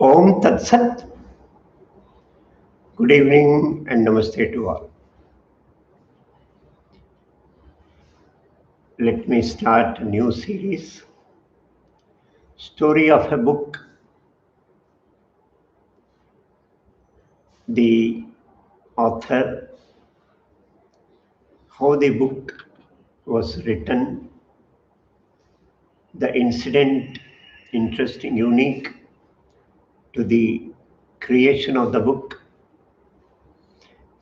Om Tat Sat. Good evening and namaste to all. Let me start a new series. Story of a book. The author, how the book was written, the incident, interesting, unique to the creation of the book,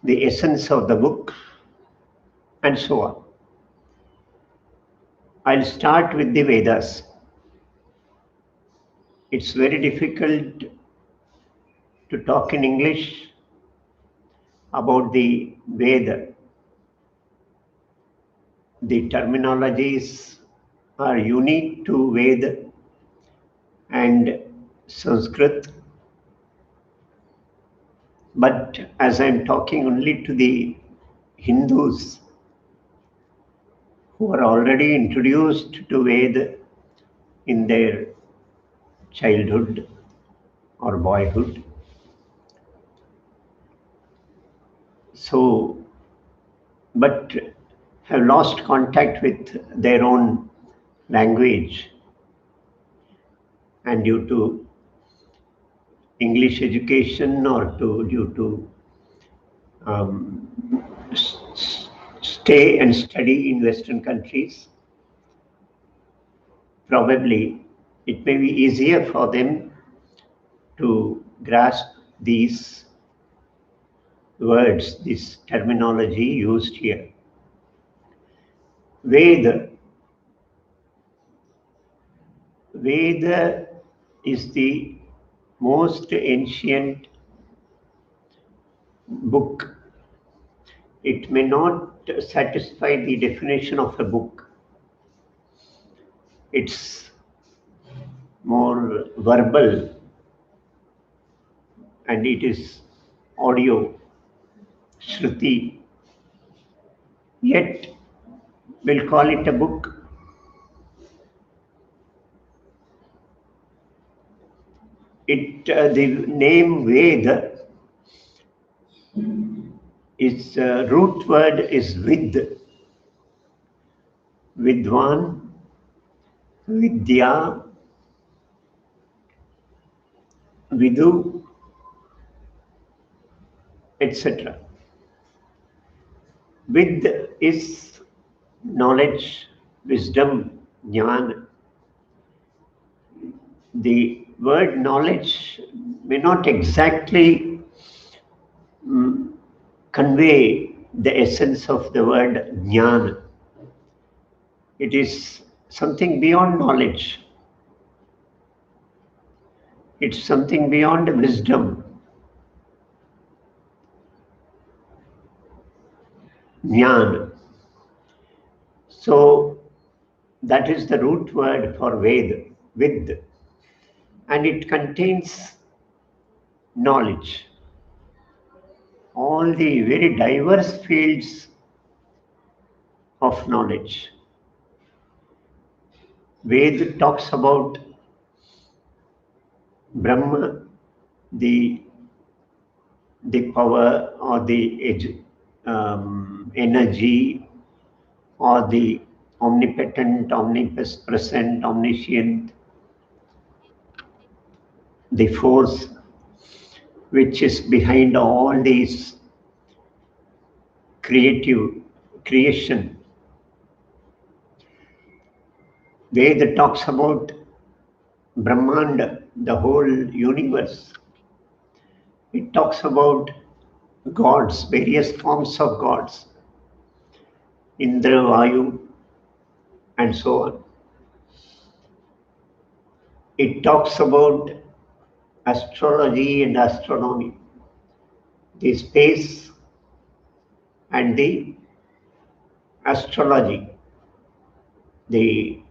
the essence of the book, and so on. I'll start with the Vedas. It's very difficult to talk in English about the Veda. The terminologies are unique to Veda and Sanskrit. But as I'm talking only to the Hindus who are already introduced to Veda in their childhood or boyhood, but have lost contact with their own language, and due to English education or due to stay and study in Western countries, probably it may be easier for them to grasp these words, this terminology used here. Veda is the most ancient book. It may not satisfy the definition of a book. It's more verbal and it is audio, Shruti. Yet we'll call it a book. The name Veda, its root word is vid, vidwan, vidya, vidu, etc. Vid is knowledge, wisdom, jnana. The word knowledge may not exactly convey the essence of the word jnana. It is something beyond knowledge. It's something beyond wisdom. Jnana. So that is the root word for Veda, vid. And it contains knowledge. All the very diverse fields of knowledge. Veda talks about Brahma, the power or the energy or the omnipotent, omnipresent, omniscient, the force which is behind all these creation. Veda talks about Brahmanda, the whole universe. It talks about gods, various forms of gods, Indra, Vayu, and so on. It talks about astrology and astronomy, the space and the astrology, the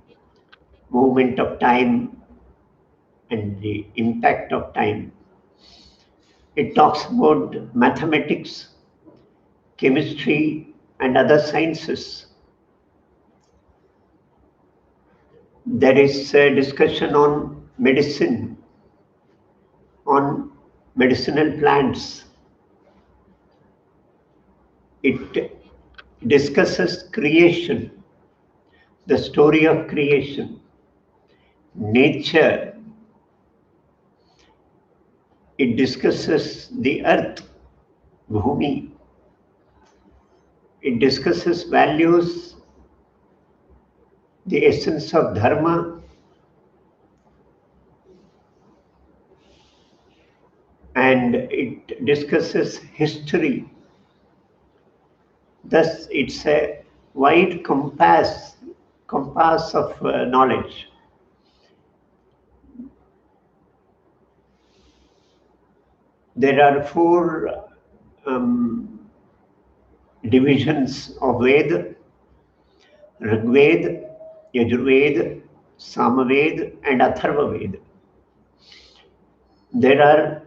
movement of time and the impact of time. It talks about mathematics, chemistry, and other sciences. There is a discussion on medicine, on medicinal plants. It discusses creation, the story of creation, nature. It discusses the earth, Bhumi. It discusses values, the essence of dharma, and it discusses history. Thus, it's a wide compass of knowledge. There are four divisions of Veda: Rigveda, Yajurveda, Samaveda, and Atharvaveda. There are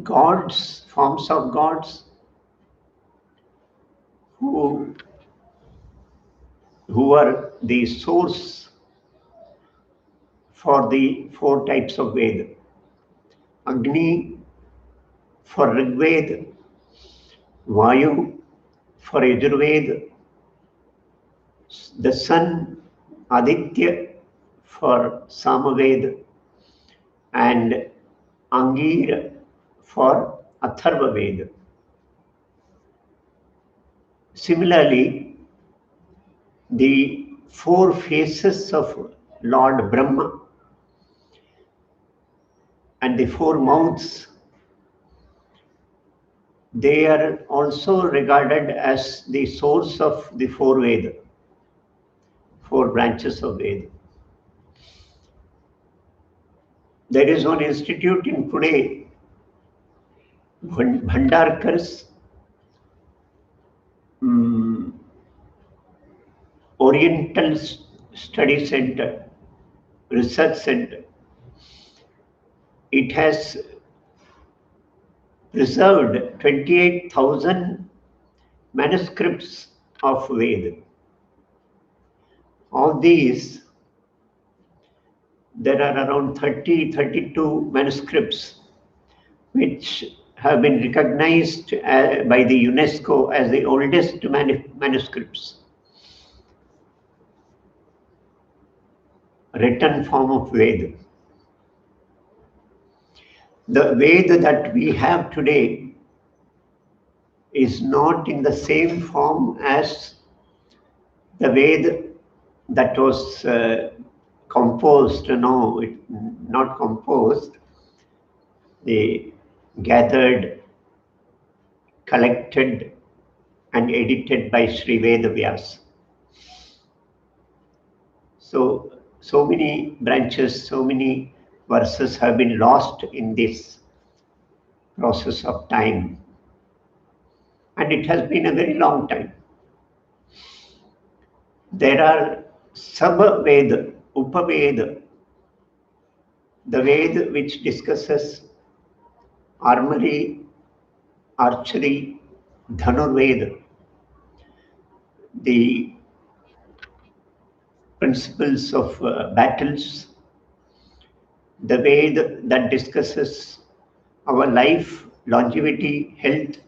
gods, forms of gods, who are the source for the four types of Veda. Agni for Rigveda, Vayu for Yajurveda, the sun Aditya for Samaveda, and Angira for Atharvaveda. Similarly, the four faces of Lord Brahma and the four mouths, they are also regarded as the source of the four Veda, four branches of Veda. There is one institute in Pune, Bhandarkar's Oriental Study Center, Research Center. It has preserved 28,000 manuscripts of Veda. All these, there are around 32 manuscripts which have been recognized by the UNESCO as the oldest manuscripts, written form of Veda. The Veda that we have today is not in the same form as the Veda that was composed, not composed, they gathered, collected, and edited by Sri Veda Vyas. So many branches, so many verses have been lost in this process of time. And it has been a very long time. There are sub-Veda, Upaveda, the Veda which discusses armory, archery, Dhanurveda, the principles of battles, the Veda that discusses our life, longevity, health,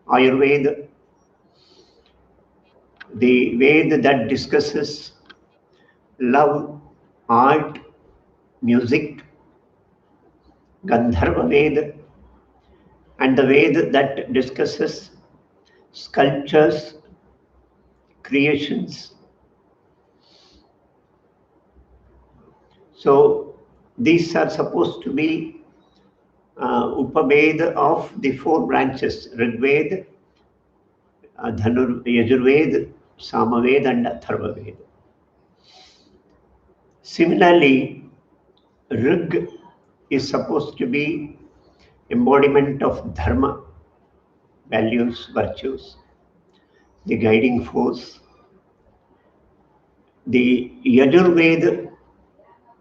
Ayurveda, the Veda that discusses love, art, music, Gandharva Veda, and the Veda that discusses sculptures, creations. So these are supposed to be Upaveda of the four branches: Rigveda, Yajurveda, Samaveda, and Atharvaveda. Similarly, Rig is supposed to be embodiment of dharma, values, virtues, the guiding force. The Yajurveda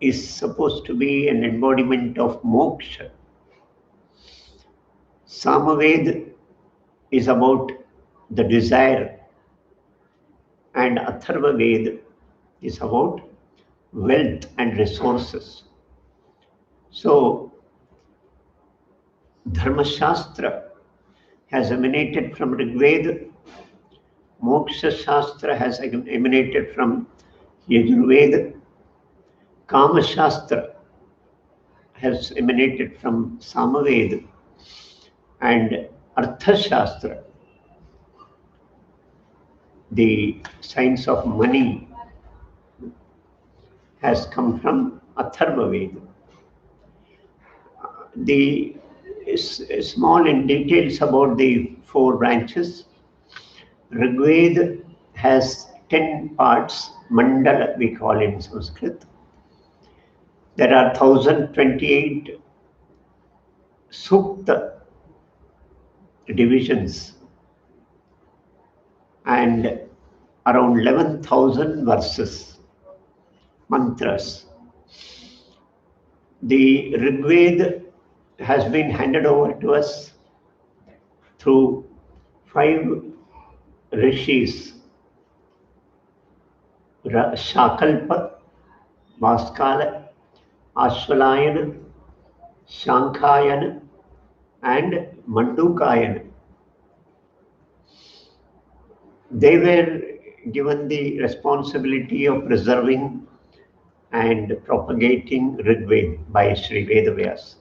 is supposed to be an embodiment of moksha. Samaveda is about the desire, and Atharvaveda is about wealth and resources. So, Dharma Shastra has emanated from Rigveda, Moksha Shastra has emanated from Yajurveda, Kama Shastra has emanated from Samaveda, and Artha Shastra, the science of money, has come from Atharva Veda. The small in details about the four branches. Rigveda has 10 parts, mandala we call in Sanskrit. There are 1028 sukta divisions and around 11,000 verses, mantras. The Rigveda has been handed over to us through 5 rishis: Shakalpa, Vaskala, Ashvalayana, Shankayana, and Mandukayana. They were given the responsibility of preserving and propagating Rigveda by Sri Vedavyas.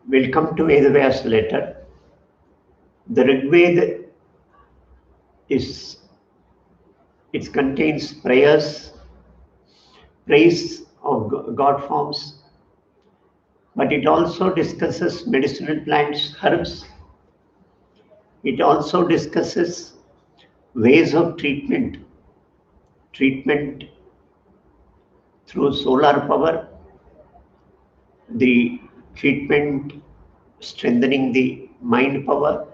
We'll come to Vedavyas later. The Rigveda it contains prayers, praise of God forms, but it also discusses medicinal plants, herbs. It also discusses ways of treatment through solar power, the treatment strengthening the mind power,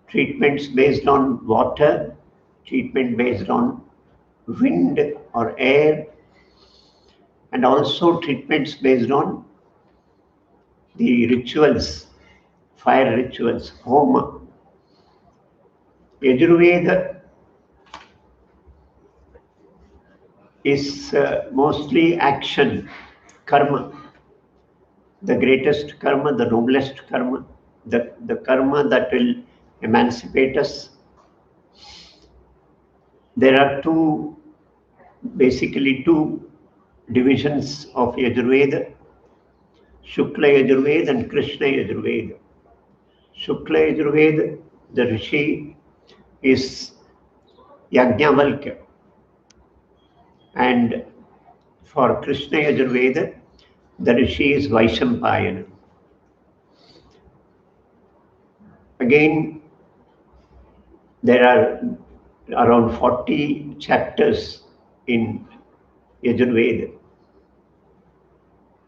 treatments based on water, treatment based on wind or air, and also treatments based on the rituals, fire rituals, homa. Yajurveda is mostly action, karma, the greatest karma, the noblest karma, the karma that will emancipate us. There are basically two divisions of Yajurveda, Shukla Yajurveda and Krishna Yajurveda. Shukla Yajurveda, the Rishi is Yajnavalkya, and for Krishna Yajurveda, the Rishi is Vaishampayana. Again, there are around 40 chapters in Yajurveda.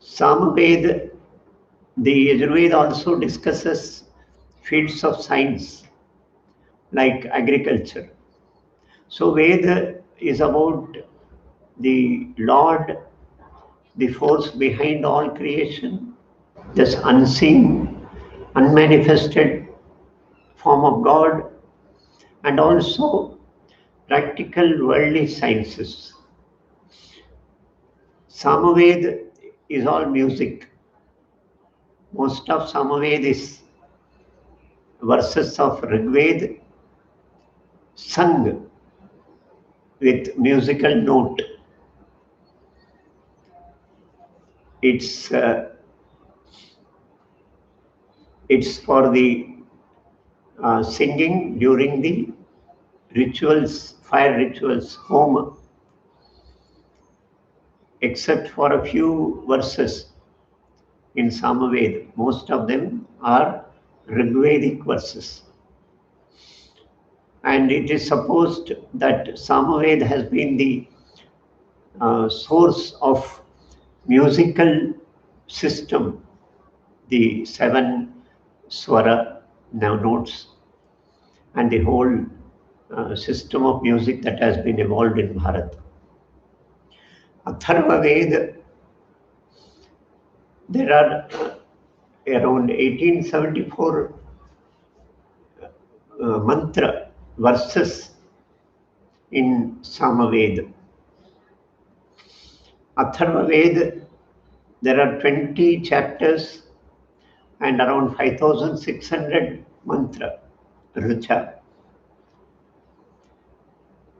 Samaveda, the Yajurveda also discusses fields of science like agriculture. So Veda is about the Lord, the force behind all creation, this unseen, unmanifested form of God, and also practical worldly sciences. Samaveda is all music. Most of Samaveda is verses of Rigveda sung with musical note. It's for the singing during the rituals, fire rituals, homa, except for a few verses in Samaveda. Most of them are Rigvedic verses. And it is supposed that Samaveda has been the source of musical system, the 7 swara notes, and the whole system of music that has been evolved in Bharat. Atharva Veda, there are around 1874 mantra verses in Samaveda. Atharva Veda, there are 20 chapters and around 5,600 mantra, rucha.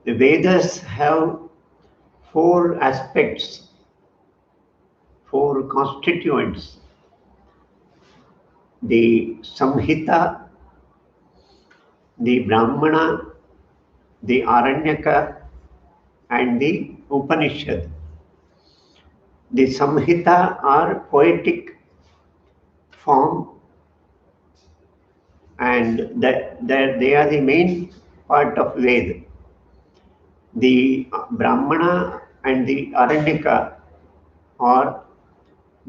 The Vedas have four aspects, four constituents: the Samhita, the Brahmana, the Aranyaka, and the Upanishad. The Samhita are poetic form, and they are the main part of Veda. The Brahmana and the Aranyaka are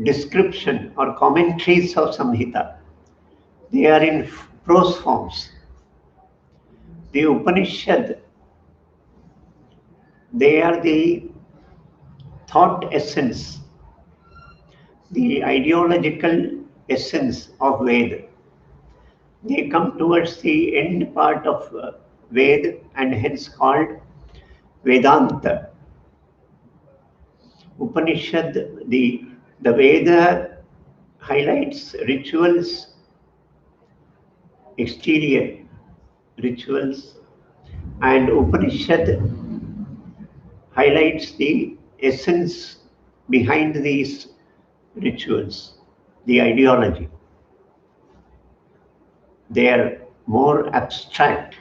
description or commentaries of Samhita. They are in prose forms. The Upanishad, they are the thought essence, the ideological essence of Veda. They come towards the end part of Veda and hence called Vedanta. Upanishad, the Veda highlights rituals, exterior rituals, and Upanishad highlights the essence behind these rituals, the ideology. They are more abstract.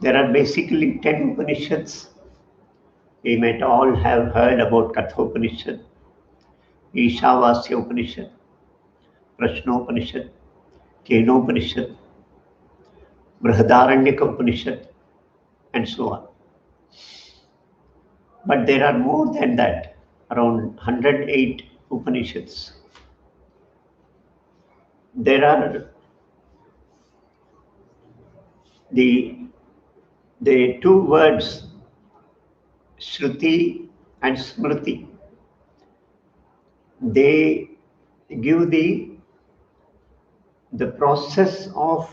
There are basically 10 Upanishads. We might all have heard about Kathopanishad, Ishavasya Upanishad, Prashnopanishad, Kenopanishad, Brihadaranyaka Upanishad, and so on. But there are more than that, around 108 Upanishads. There are the two words Shruti and Smriti. They give the process of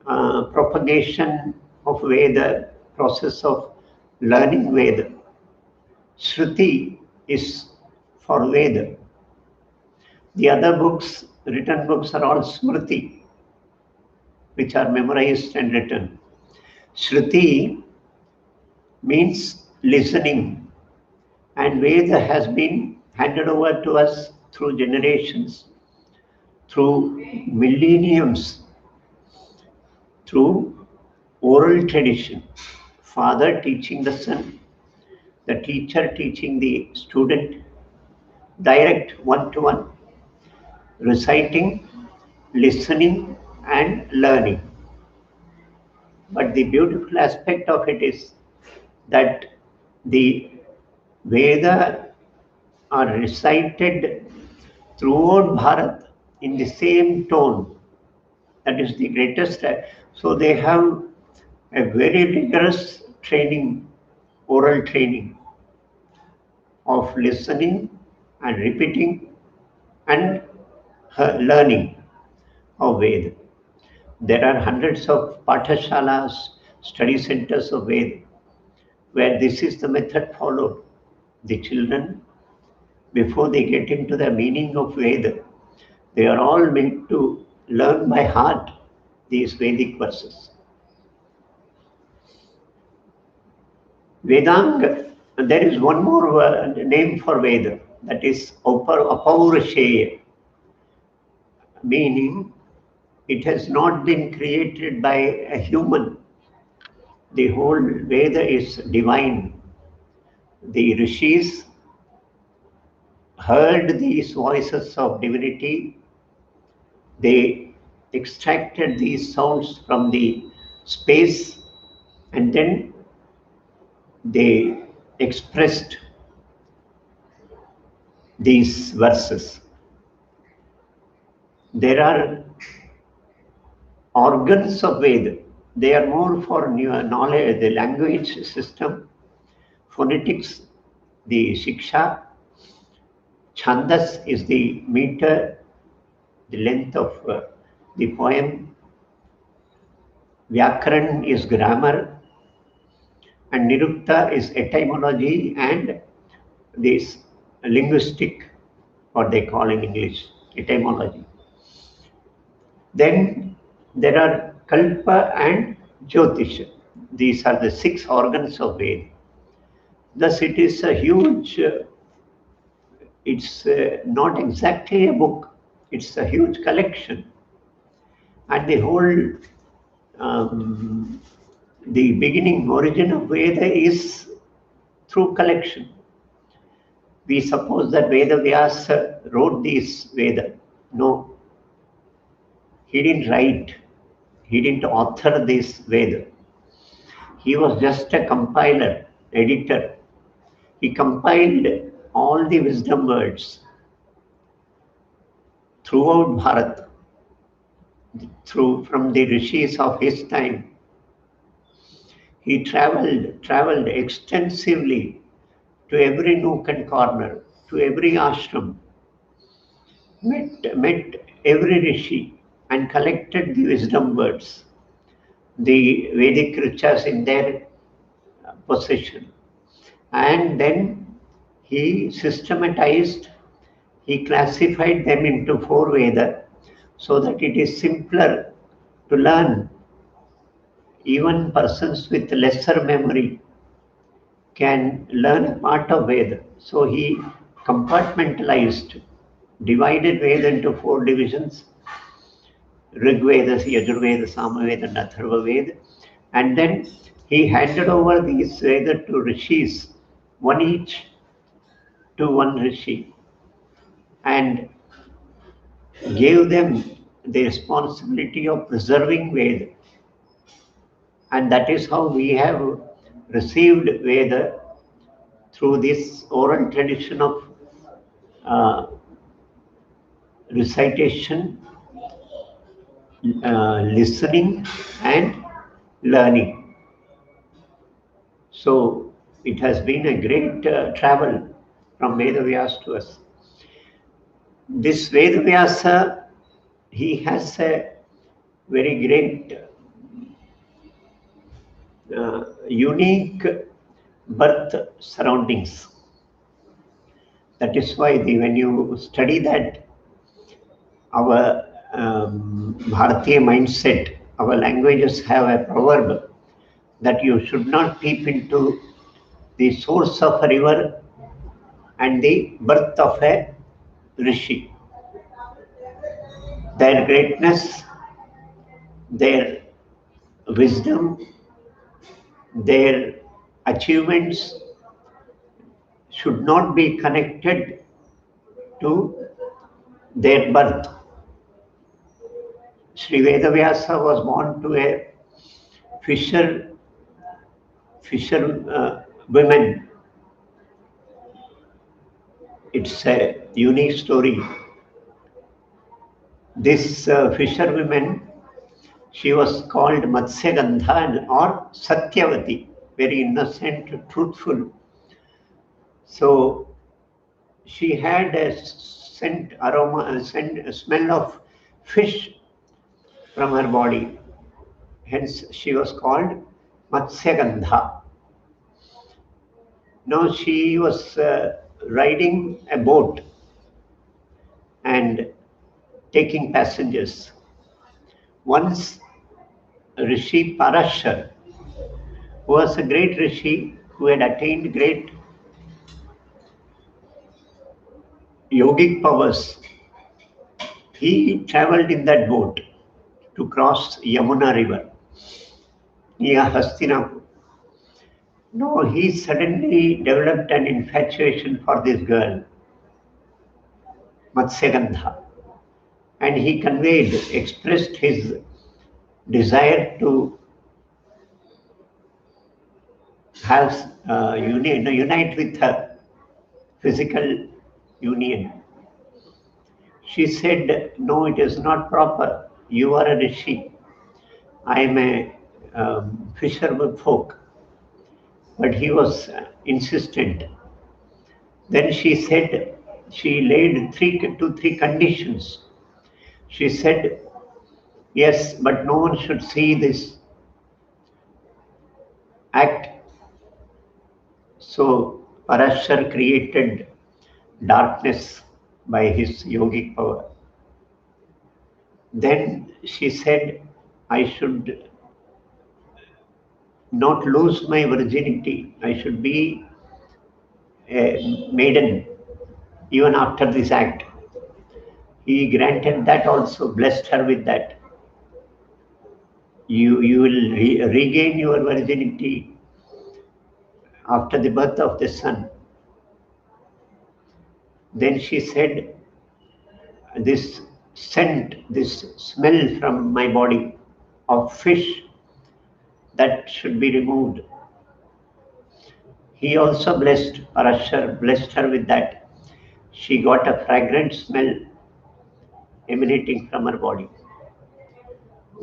propagation of Veda, process of learning Veda. Shruti is for Veda. The other books, written books, are all Smriti, which are memorized and written. Shruti means listening, and Veda has been handed over to us through generations, through millenniums, through oral tradition. Father teaching the son, the teacher teaching the student, direct one-to-one, reciting, listening, and learning. But the beautiful aspect of it is that the Veda are recited throughout Bharat in the same tone. That is the greatest. So they have a very rigorous training, oral training of listening and repeating and learning of Veda. There are hundreds of pathashalas, study centers of Veda, where this is the method followed. The children, before they get into the meaning of Veda, they are all meant to learn by heart these Vedic verses. Vedanga, there is one more name for Veda, that is Apaurasheya, meaning it has not been created by a human. The whole Veda is divine. The rishis heard these voices of divinity. They extracted these sounds from the space and then they expressed these verses. There are organs of Veda. They are more for knowledge, the language system, phonetics, the shiksha. Chandas is the meter, the length of the poem. Vyakaran is grammar, and Nirukta is etymology and this linguistic, what they call in English, etymology. Then there are Kalpa and Jyotisha. These are the 6 organs of Veda. Thus, it is a huge, it's not exactly a book, it's a huge collection. And the whole, um, the beginning origin of Veda is through collection. We suppose that Veda Vyasa wrote these Veda. No, he didn't write, he didn't author this Veda. He was just a compiler, editor. He compiled all the wisdom words throughout Bharat, from the rishis of his time. He traveled extensively to every nook and corner, to every ashram, met every rishi and collected the wisdom words, the Vedic riches in their possession. And then he systematized, he classified them into 4 Veda so that it is simpler to learn. Even persons with lesser memory can learn a part of Veda. So he compartmentalized, divided Veda into 4 divisions: Rig Veda, Yajurveda, Samaveda, and Atharva Veda. And then he handed over these Veda to rishis, one each to one rishi, and gave them the responsibility of preserving Veda. And that is how we have received Veda, through this oral tradition of uh, recitation, listening, and learning. So it has been a great travel from Vedavyas to us. This Vedavyasa, he has a very great, unique birth surroundings. That is why when you study that, our Bharatiya mindset, our languages have a proverb that you should not peep into the source of a river and the birth of a rishi. Their greatness, their wisdom, their achievements should not be connected to their birth. Sri Vedavyasa was born to a fisher women. It's a unique story. This fisherwoman, she was called Matsyagandha or Satyavati, very innocent, truthful. So she had a scent, aroma, a smell of fish from her body. Hence, she was called Matsyagandha. Now she was riding a boat and taking passengers. Once Rishi Parashar, who was a great rishi who had attained great yogic powers, he traveled in that boat to cross Yamuna river near Hastinapur. No, he suddenly developed an infatuation for this girl, Matsyagandha, and he expressed his desire to have unite with her, physical union. She said, "No, it is not proper. You are a rishi. I am a fisherman folk." But he was insistent. Then she said, she laid 3 conditions. She said, "Yes, but no one should see this act." So Parashar created darkness by his yogic power. Then she said, I should not lose my virginity. I should be a maiden even after this act. He granted that also, blessed her with that. You will regain your virginity after the birth of the son. Then she said, this scent, this smell from my body of fish, that should be removed. He also blessed Parashar, blessed her with that. She got a fragrant smell emanating from her body.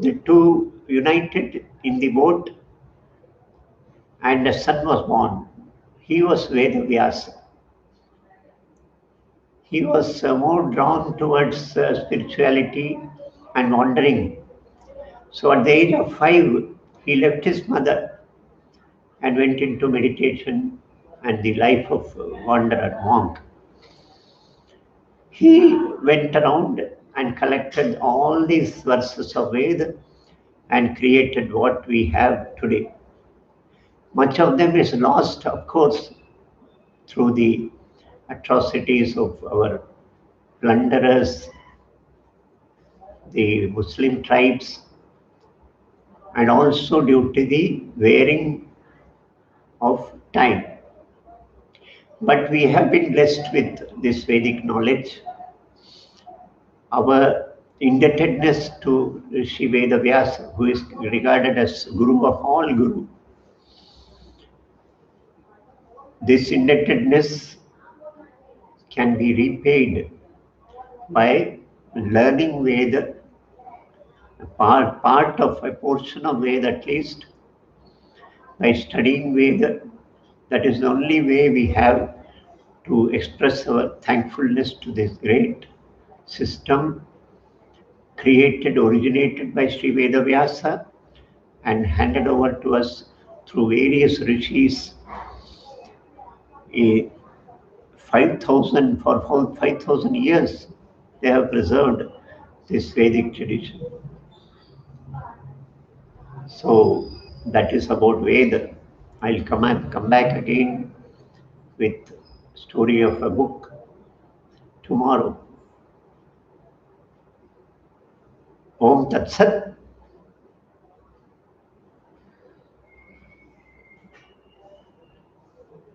The two united in the boat and a son was born. He was Veda Vyasa. He was more drawn towards spirituality and wandering. So at the age of 5, he left his mother and went into meditation and the life of wanderer, monk. He went around and collected all these verses of Veda and created what we have today. Much of them is lost, of course, through the atrocities of our plunderers, the Muslim tribes, and also due to the wearing of time. But we have been blessed with this Vedic knowledge. Our indebtedness to Rishi Veda Vyasa, who is regarded as Guru of all Guru, this indebtedness can be repaid by learning Veda, part of a portion of Veda at least, by studying Veda. That is the only way we have to express our thankfulness to this great system created, originated by Sri Veda Vyasa and handed over to us through various rishis. 5,000 for 5,000 years they have preserved this Vedic tradition. So that is about Veda. I'll come back again with story of a book tomorrow. Om Tat Sat.